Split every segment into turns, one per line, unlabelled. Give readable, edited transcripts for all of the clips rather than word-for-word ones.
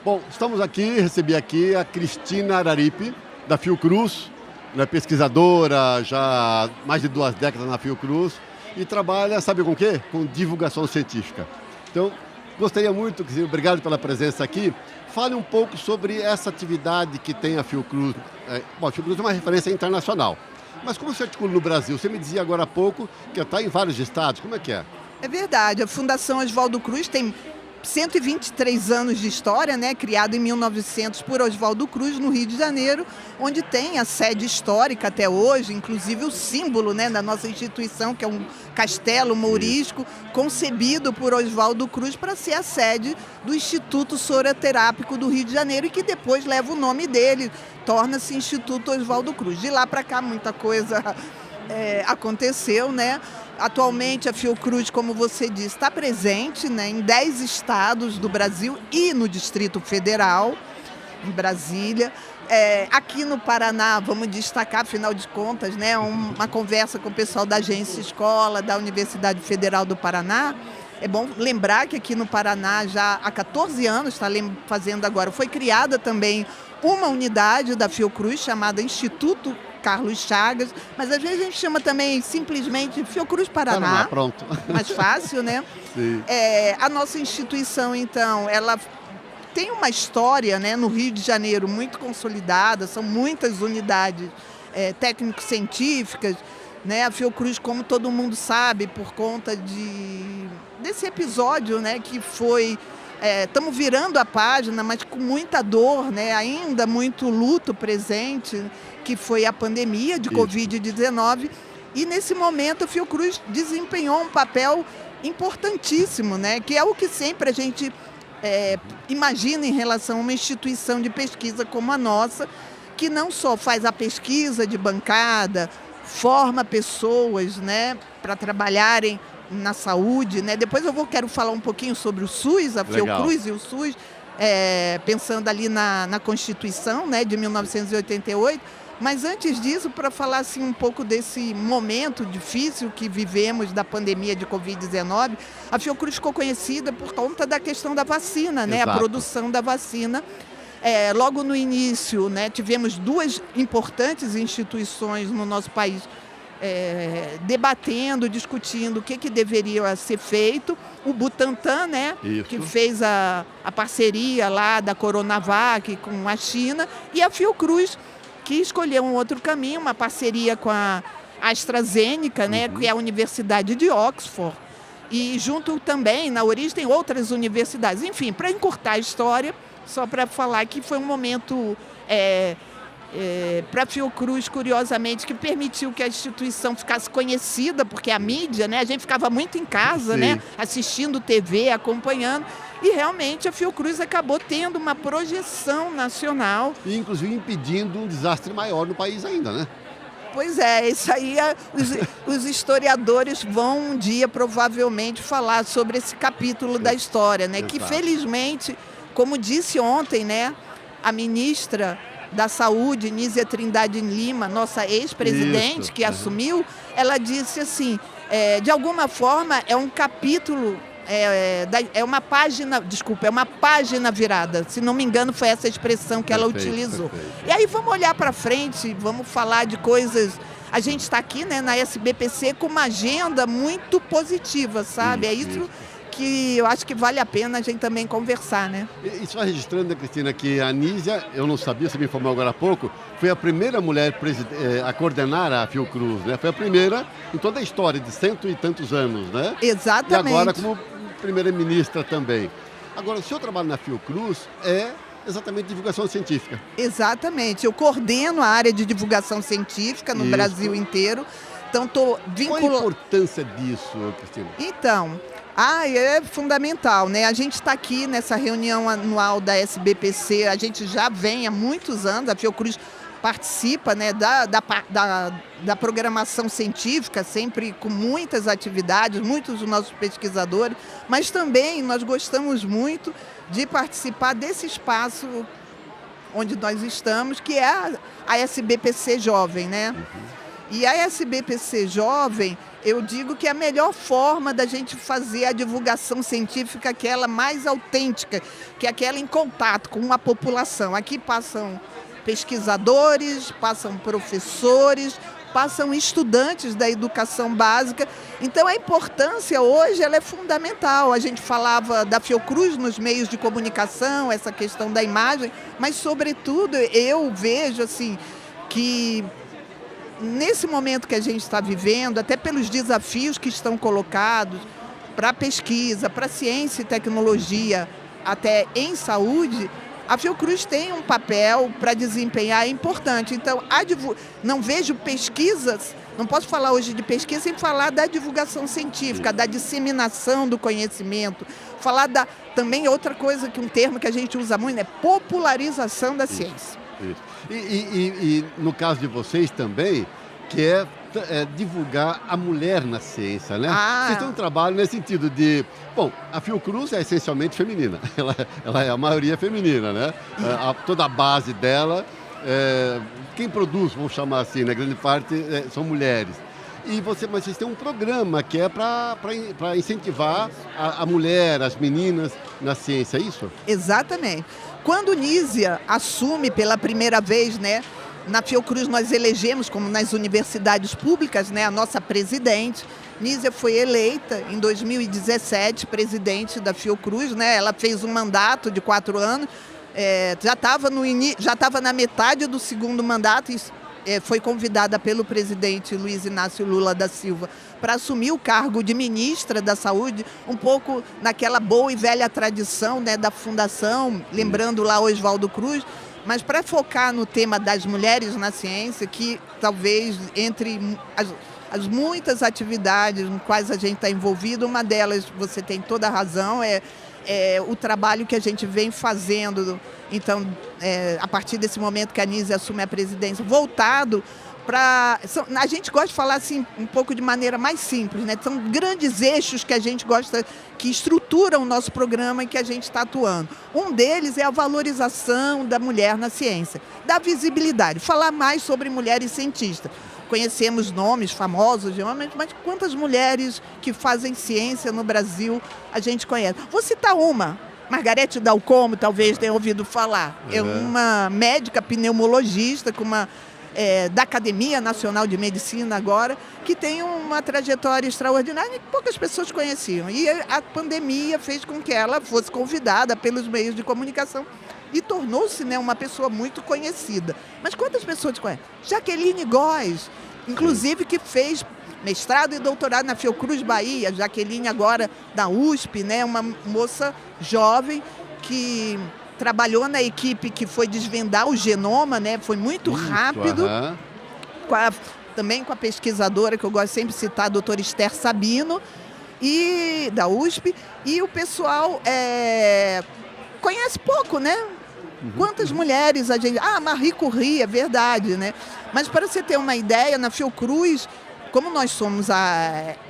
Bom, estamos aqui, recebi aqui a Cristina Araripe, da Fiocruz, ela é pesquisadora, já há mais de 2 décadas na Fiocruz, e trabalha, sabe com o quê? Com divulgação científica. Então, gostaria muito, Cristina, obrigado pela presença aqui. Fale um pouco sobre essa atividade que tem a Fiocruz. Bom, a Fiocruz é uma referência internacional, mas como se articula no Brasil? Você me dizia agora há pouco que está em vários estados, como é que é?
É verdade, a Fundação Oswaldo Cruz tem 123 anos de história, né? Criado em 1900 por Oswaldo Cruz, no Rio de Janeiro, onde tem a sede histórica até hoje, inclusive o símbolo, né, da nossa instituição, que é um castelo mourisco, concebido por Oswaldo Cruz para ser a sede do Instituto Soroterápico do Rio de Janeiro e que depois leva o nome dele, torna-se Instituto Oswaldo Cruz. De lá para cá muita coisa aconteceu, né? Atualmente a Fiocruz, como você disse, está presente, né, em 10 estados do Brasil e no Distrito Federal, em Brasília. Aqui no Paraná, vamos destacar, afinal de contas, né, uma conversa com o pessoal da Agência Escola, da Universidade Federal do Paraná. É bom lembrar que aqui no Paraná, já há 14 anos, está fazendo agora, foi criada também uma unidade da Fiocruz chamada Instituto Carlos Chagas, mas às vezes a gente chama também simplesmente Fiocruz Paraná.
Pronto.
Mais fácil, né?
Sim.
A nossa instituição, então, ela tem uma história, né, no Rio de Janeiro muito consolidada, são muitas unidades técnico-científicas, né? A Fiocruz, como todo mundo sabe, por conta desse episódio, né, que foi... Estamos virando a página, mas com muita dor, né? Ainda muito luto presente, que foi a pandemia de Covid-19. E nesse momento a Fiocruz desempenhou um papel importantíssimo, né? Que é o que sempre a gente imagina em relação a uma instituição de pesquisa como a nossa, que não só faz a pesquisa de bancada, forma pessoas, né, para trabalharem na saúde, né? Depois quero falar um pouquinho sobre o SUS, a Fiocruz e o SUS, pensando ali na Constituição, né, de 1988. Mas antes disso, para falar assim, um pouco desse momento difícil que vivemos da pandemia de Covid-19, a Fiocruz ficou conhecida por conta da questão da vacina, né? A produção da vacina. Logo no início, né, tivemos 2 importantes instituições no nosso país debatendo, discutindo o que deveria ser feito. O Butantan, né, que fez a parceria lá da Coronavac com a China, e a Fiocruz, que escolheu um outro caminho, uma parceria com a AstraZeneca, né, que é a Universidade de Oxford, e junto também, na origem, tem outras universidades. Enfim, para encurtar a história, só para falar que foi um momento... para a Fiocruz, curiosamente, que permitiu que a instituição ficasse conhecida, porque a mídia, né, a gente ficava muito em casa, né, assistindo TV, acompanhando, e realmente a Fiocruz acabou tendo uma projeção nacional.
E inclusive impedindo um desastre maior no país ainda, né?
Pois isso aí os historiadores vão um dia provavelmente falar sobre esse capítulo da história, né, que felizmente, como disse ontem, né, a ministra da Saúde, Nízia Trindade Lima, nossa ex-presidente, que assumiu, ela disse assim, de alguma forma é um capítulo, é uma página virada, se não me engano foi essa expressão que ela utilizou. E aí vamos olhar para frente, vamos falar de coisas... A gente está aqui, né, na SBPC com uma agenda muito positiva, sabe? Isso que eu acho que vale a pena a gente também conversar, né?
E só registrando, né, Cristina, que a Nízia, eu não sabia, você me informou agora há pouco, foi a primeira mulher a coordenar a Fiocruz, né? Foi a primeira em toda a história de 100 e tantos anos, né?
Exatamente.
E agora como primeira-ministra também. Agora, o seu trabalho na Fiocruz é exatamente divulgação científica.
Exatamente. Eu coordeno a área de divulgação científica no Brasil inteiro. Então, estou vinculada...
Qual a importância disso, Cristina?
Então... é fundamental, né? A gente está aqui nessa reunião anual da SBPC, a gente já vem há muitos anos, a Fiocruz participa, né, da programação científica, sempre com muitas atividades, muitos dos nossos pesquisadores, mas também nós gostamos muito de participar desse espaço onde nós estamos, que é a SBPC Jovem, né? E a SBPC Jovem, eu digo que é a melhor forma da gente fazer a divulgação científica, aquela mais autêntica, que é aquela em contato com a população. Aqui passam pesquisadores, passam professores, passam estudantes da educação básica. Então, a importância hoje ela é fundamental. A gente falava da Fiocruz nos meios de comunicação, essa questão da imagem, mas, sobretudo, eu vejo assim, que nesse momento que a gente está vivendo, até pelos desafios que estão colocados para a pesquisa, para a ciência e tecnologia, até em saúde, a Fiocruz tem um papel para desempenhar importante. Então, não vejo pesquisas, não posso falar hoje de pesquisa sem falar da divulgação científica, da disseminação do conhecimento, falar também outra coisa, que um termo que a gente usa muito, é popularização da ciência.
Isso. E no caso de vocês também, que é divulgar a mulher na ciência, né? Vocês têm um trabalho nesse sentido de... Bom, a Fiocruz é essencialmente feminina, ela é a maioria feminina, né? Toda a base dela, quem produz, vamos chamar assim, na grande parte, são mulheres. Mas vocês têm um programa que é para incentivar a mulher, as meninas na ciência, é isso?
Exatamente. Quando Nízia assume pela primeira vez, né, na Fiocruz nós elegemos, como nas universidades públicas, né, a nossa presidente. Nízia foi eleita em 2017 presidente da Fiocruz, né? Ela fez um mandato de 4 anos, já estava na metade do segundo mandato e foi convidada pelo presidente Luiz Inácio Lula da Silva para assumir o cargo de ministra da Saúde, um pouco naquela boa e velha tradição, né, da fundação, lembrando lá Oswaldo Cruz, mas para focar no tema das mulheres na ciência, que talvez entre as muitas atividades com quais a gente está envolvido, uma delas, você tem toda a razão, é o trabalho que a gente vem fazendo, então, a partir desse momento que a Nízia assume a presidência, voltado para... A gente gosta de falar assim, um pouco de maneira mais simples, né? São grandes eixos que a gente gosta, que estruturam o nosso programa e que a gente está atuando. Um deles é a valorização da mulher na ciência, da visibilidade, falar mais sobre mulheres cientistas. Conhecemos nomes famosos de homens, mas quantas mulheres que fazem ciência no Brasil a gente conhece? Vou citar uma, Margarete Dalcomo, talvez tenha ouvido falar. É uma médica pneumologista da Academia Nacional de Medicina agora, que tem uma trajetória extraordinária e poucas pessoas conheciam. E a pandemia fez com que ela fosse convidada pelos meios de comunicação e tornou-se, né, uma pessoa muito conhecida. Mas quantas pessoas conhecem? Jaqueline Góes, inclusive, que fez mestrado e doutorado na Fiocruz Bahia. Jaqueline agora da USP, né, uma moça jovem que trabalhou na equipe que foi desvendar o genoma, né, foi muito rápido, também com a pesquisadora que eu gosto sempre de citar, a doutora Esther Sabino, e da USP, e o pessoal conhece pouco, né? Quantas mulheres a gente... Marie Curie, é verdade, né? Mas para você ter uma ideia, na Fiocruz, como nós somos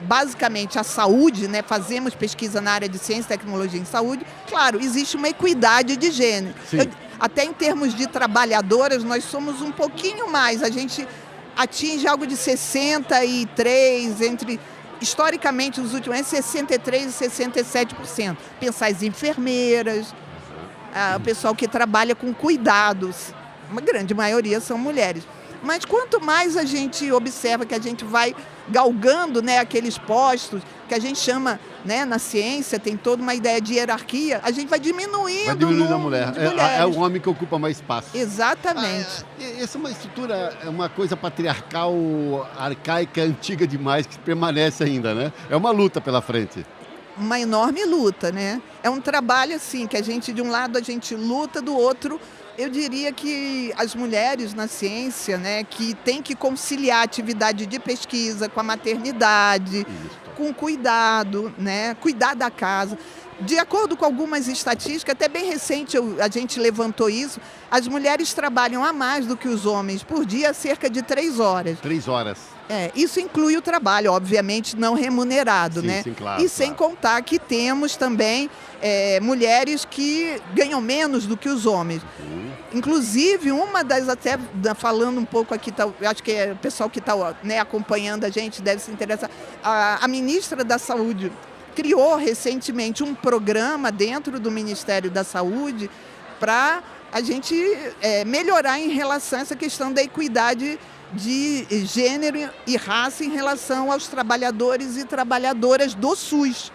basicamente a saúde, né? Fazemos pesquisa na área de ciência e tecnologia em saúde, claro, existe uma equidade de gênero. Até em termos de trabalhadoras, nós somos um pouquinho mais, a gente atinge algo de 63, historicamente, nos últimos anos, 63% e 67%. Pensar as enfermeiras, o pessoal que trabalha com cuidados, uma grande maioria são mulheres. Mas quanto mais a gente observa que a gente vai galgando, né, aqueles postos que a gente chama, né, na ciência, tem toda uma ideia de hierarquia, a gente vai diminuindo o número
a mulher.
de mulheres.
É o homem que ocupa mais espaço.
Exatamente.
Essa é uma estrutura, é uma coisa patriarcal, arcaica, antiga demais, que permanece ainda, né? É uma luta pela frente.
Uma enorme luta, né? É um trabalho assim, que a gente, de um lado, a gente luta, do outro, eu diria que as mulheres na ciência, né, que tem que conciliar a atividade de pesquisa com a maternidade, com cuidado, né, cuidar da casa. De acordo com algumas estatísticas, até bem recente a gente levantou isso, as mulheres trabalham a mais do que os homens por dia, cerca de 3 horas.
3 horas.
Isso inclui o trabalho, obviamente não remunerado,
Sim,
né?
sim, claro,
E sem contar que temos também mulheres que ganham menos do que os homens. Inclusive, uma das, até falando um pouco aqui, eu acho que o pessoal que está, né, acompanhando a gente deve se interessar, a ministra da Saúde criou recentemente um programa dentro do Ministério da Saúde para a gente melhorar em relação a essa questão da equidade de gênero e raça em relação aos trabalhadores e trabalhadoras do SUS.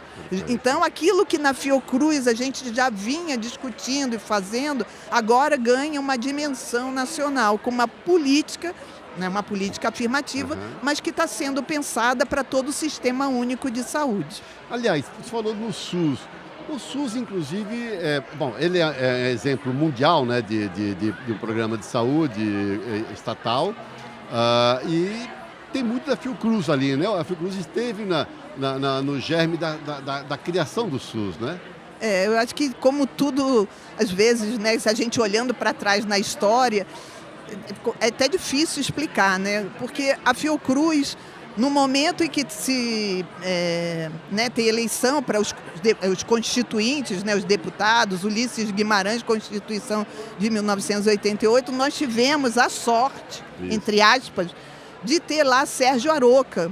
Então, aquilo que na Fiocruz a gente já vinha discutindo e fazendo, agora ganha uma dimensão nacional, com uma política, né, uma política afirmativa, mas que está sendo pensada para todo o Sistema Único de Saúde.
Aliás, você falou no SUS. O SUS, inclusive, ele é exemplo mundial, né, de um programa de saúde estatal. E tem muito da Fiocruz ali, né? A Fiocruz esteve no germe da criação do SUS, né?
Eu acho que, como tudo, às vezes, né, se a gente olhando para trás na história, é até difícil explicar, né? Porque a Fiocruz, no momento em que tem eleição para os constituintes, né, os deputados, Ulisses Guimarães, Constituição de 1988, nós tivemos a sorte, entre aspas, de ter lá Sérgio Aroca,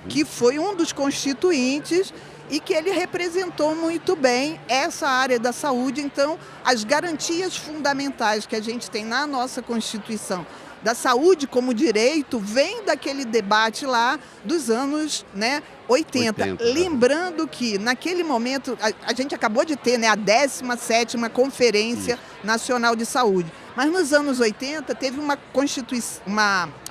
que foi um dos constituintes e que ele representou muito bem essa área da saúde. Então, as garantias fundamentais que a gente tem na nossa Constituição da saúde como direito vem daquele debate lá dos anos 80. Lembrando que, naquele momento, a gente acabou de ter, né, a 17ª Conferência Nacional de Saúde. Mas nos anos 80 teve uma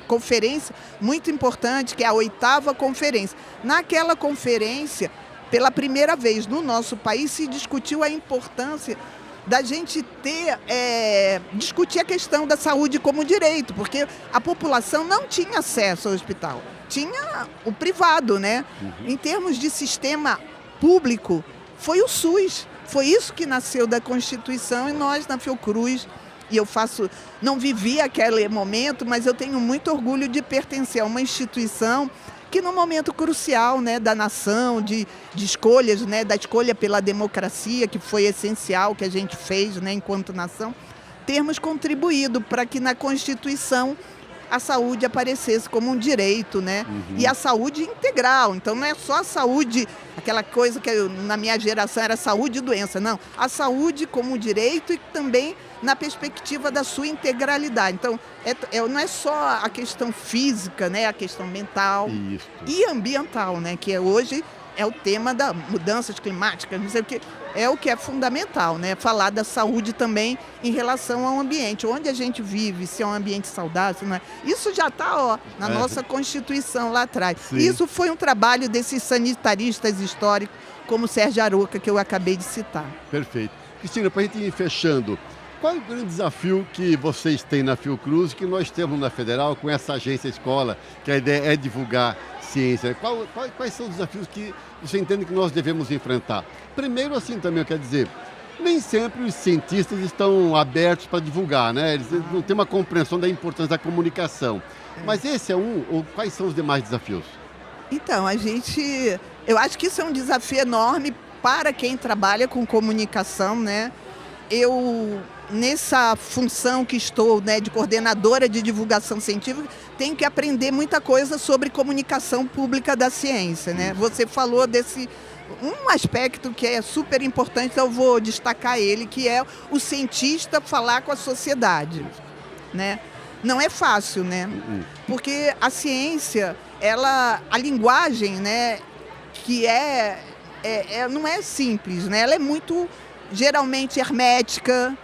conferência muito importante, que é a 8ª Conferência. Naquela conferência, pela primeira vez no nosso país, se discutiu a importância da gente discutir a questão da saúde como direito, porque a população não tinha acesso ao hospital, tinha o privado, né? Em termos de sistema público, foi o SUS, foi isso que nasceu da Constituição, e nós na Fiocruz, e não vivi aquele momento, mas eu tenho muito orgulho de pertencer a uma instituição que no momento crucial, né, da nação, de escolhas, né, da escolha pela democracia, que foi essencial, que a gente fez, né, enquanto nação, termos contribuído para que na Constituição a saúde aparecesse como um direito, né? E a saúde integral. Então, não é só a saúde, aquela coisa que na minha geração era saúde e doença, não. A saúde como um direito e também na perspectiva da sua integralidade. Então, não é só a questão física, né? A questão mental e ambiental, né? Que hoje é o tema das mudanças climáticas, não sei o que. É o que é fundamental, né? Falar da saúde também em relação ao ambiente, onde a gente vive, se é um ambiente saudável, se não é. Isso já está na nossa Constituição lá atrás. Sim. Isso foi um trabalho desses sanitaristas históricos, como Sérgio Aroca, que eu acabei de citar.
Perfeito. Cristina, para a gente ir fechando, qual é o grande desafio que vocês têm na Fiocruz, que nós temos na Federal, com essa agência escola, que a ideia é divulgar ciência? Quais são os desafios que você entende que nós devemos enfrentar? Primeiro, assim, também eu quero dizer, nem sempre os cientistas estão abertos para divulgar, né? Eles não têm uma compreensão da importância da comunicação. Mas esse é ou quais são os demais desafios?
Então, eu acho que isso é um desafio enorme para quem trabalha com comunicação, né? Eu, nessa função que estou, né, de coordenadora de divulgação científica, tenho que aprender muita coisa sobre comunicação pública da ciência, né? Você falou um aspecto que é super importante, então eu vou destacar ele, que é o cientista falar com a sociedade, né? Não é fácil, né? Porque a ciência, a linguagem, né, que não é simples, né? Ela é muito, geralmente, hermética.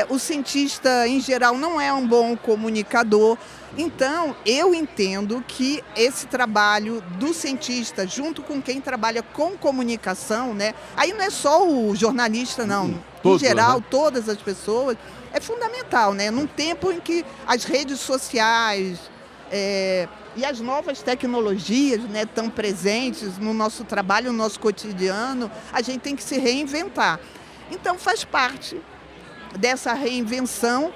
O cientista, em geral, não é um bom comunicador. Então, eu entendo que esse trabalho do cientista, junto com quem trabalha com comunicação, né? Aí não é só o jornalista, não. Em geral, todas as pessoas, é fundamental, né? Num tempo em que as redes sociais e as novas tecnologias, né, estão presentes no nosso trabalho, no nosso cotidiano, a gente tem que se reinventar. Então, faz parte dessa reinvenção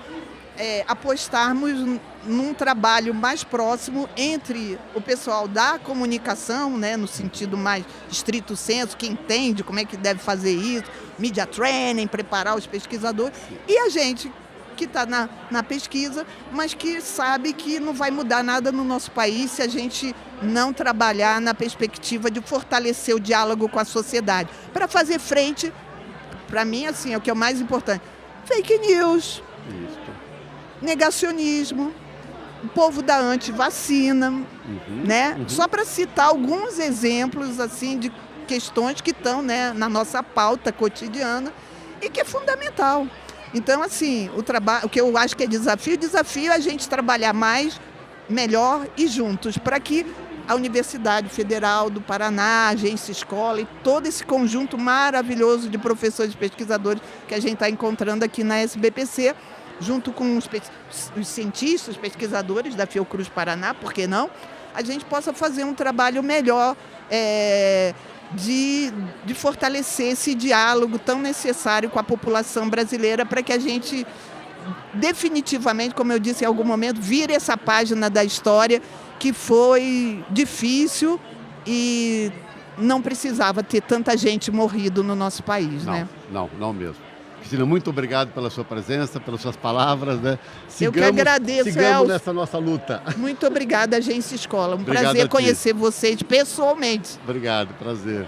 apostarmos num trabalho mais próximo entre o pessoal da comunicação, né, no sentido mais estrito senso, que entende como é que deve fazer isso, media training, preparar os pesquisadores, e a gente que está na pesquisa, mas que sabe que não vai mudar nada no nosso país se a gente não trabalhar na perspectiva de fortalecer o diálogo com a sociedade. Para fazer frente, para mim, assim, é o que é o mais importante. Fake news, negacionismo, o povo da antivacina, né? Só para citar alguns exemplos assim de questões que estão, né, na nossa pauta cotidiana e que é fundamental. Então, assim, o que eu acho que é desafio é a gente trabalhar mais, melhor e juntos, para que a Universidade Federal do Paraná, a Agência Escola e todo esse conjunto maravilhoso de professores e pesquisadores que a gente está encontrando aqui na SBPC, junto com os cientistas, pesquisadores da Fiocruz Paraná, por que não? A gente possa fazer um trabalho melhor de fortalecer esse diálogo tão necessário com a população brasileira para que a gente definitivamente, como eu disse em algum momento, vire essa página da história que foi difícil e não precisava ter tanta gente morrido no nosso país, né?
Não mesmo. Cristina, muito obrigado pela sua presença, pelas suas palavras, né?
Eu que agradeço,
sigamos nessa nossa luta.
Muito obrigada, Agência Escola. Um
Obrigado
prazer conhecer vocês pessoalmente.
Obrigado, prazer.